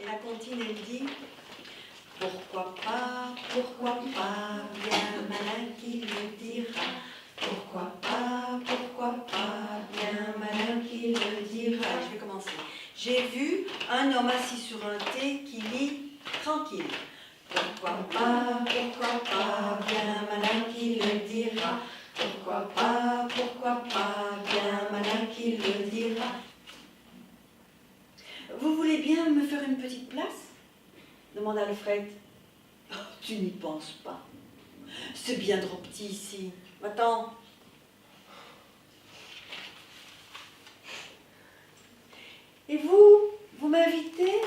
Et la comptine, elle dit pourquoi pas, bien malin qui le dira. Pourquoi pas, bien malin qui le dira. Je vais commencer. J'ai vu un homme assis sur un thé qui lit tranquille. Pourquoi pas, bien malin qui le dira. Pourquoi pas, bien malin qui le dira. Vous voulez bien me faire une petite place? Demanda Alfred. Oh, tu n'y penses pas. C'est bien trop petit ici. Attends. Et vous m'invitez?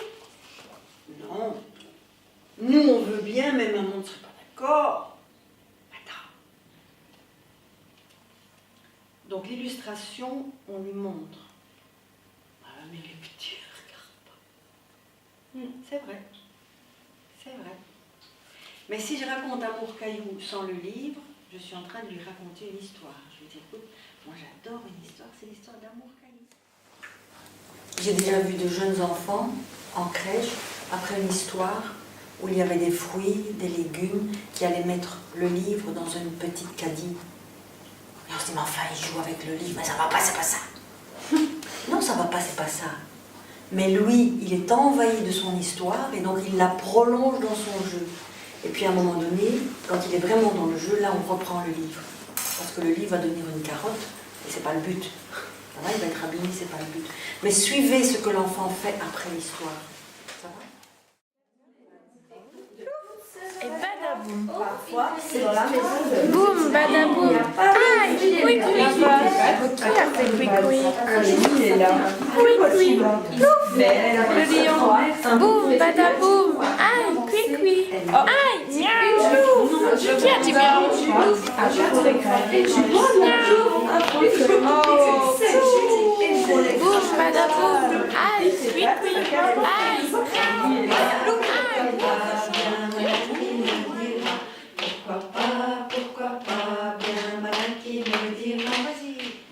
Non. Nous, on veut bien, mais maman ne serait pas d'accord. Attends. Donc, l'illustration, on lui montre. Ah, mais les petits ne regardent pas. C'est vrai. C'est vrai. Mais si je raconte Amour Caillou sans le livre, je suis en train de lui raconter une histoire. Je lui dis, écoute, moi j'adore une histoire, c'est l'histoire d'Amour Caillou. J'ai déjà vu de jeunes enfants en crèche, après une histoire où il y avait des fruits, des légumes, qui allaient mettre le livre dans une petite caddie. Et on se dit, mais enfin, ils jouent avec le livre, mais ça va pas, c'est pas ça. Non, ça va pas, c'est pas ça. Mais lui, il est envahi de son histoire et donc il la prolonge dans son jeu. Et puis à un moment donné, quand il est vraiment dans le jeu, là on reprend le livre. Parce que le livre va devenir une carotte et c'est pas le but. Là, il va être abîmé, c'est pas le but. Mais suivez ce que l'enfant fait après l'histoire. Ça va? Et badaboum. Parfois, c'est dans la maison de... Boum, badaboum. Aïe, oui, oui. Qui a fait oui, oui? Il est là. Oui, oui. Le lion. Boum, badaboum. Aïe, oui, oui. Aïe, miaou. Qui a dit miaou? Boum, badaboum. Aïe, oui, oui. Aïe, miaou.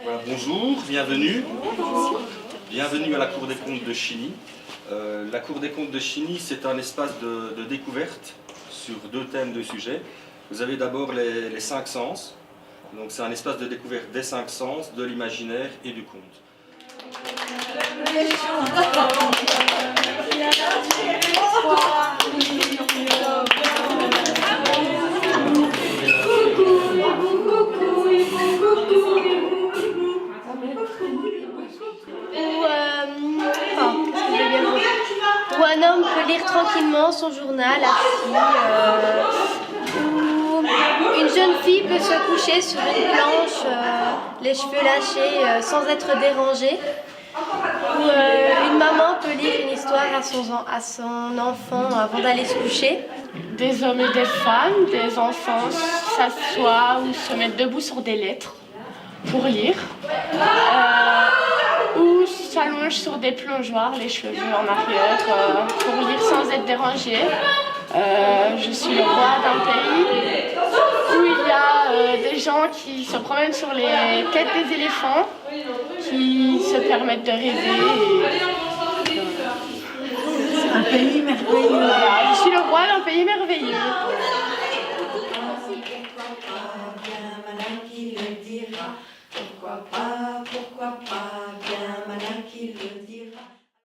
Voilà, bonjour, bienvenue. Bienvenue à la Cour des comptes de Chigny. La Cour des comptes de Chigny, c'est un espace de découverte sur deux thèmes, deux sujets. Vous avez d'abord les cinq sens. Donc c'est un espace de découverte des cinq sens, de l'imaginaire et du conte. Où un homme peut lire tranquillement son journal assis, où une jeune fille peut se coucher sur une planche, les cheveux lâchés, sans être dérangée, où une maman peut lire une histoire à son enfant avant d'aller se coucher. Des hommes et des femmes, des enfants s'assoient ou se mettent debout sur des lettres pour lire. Ou s'allongent sur des plongeoires, les cheveux en arrière, pour lire sans être dérangés. Je suis le roi d'un pays où il y a des gens qui se promènent sur les têtes des éléphants, qui se permettent de rêver. Un pays merveilleux. Voilà, je suis le roi d'un pays merveilleux. Pourquoi pas, bien malin qui le dira.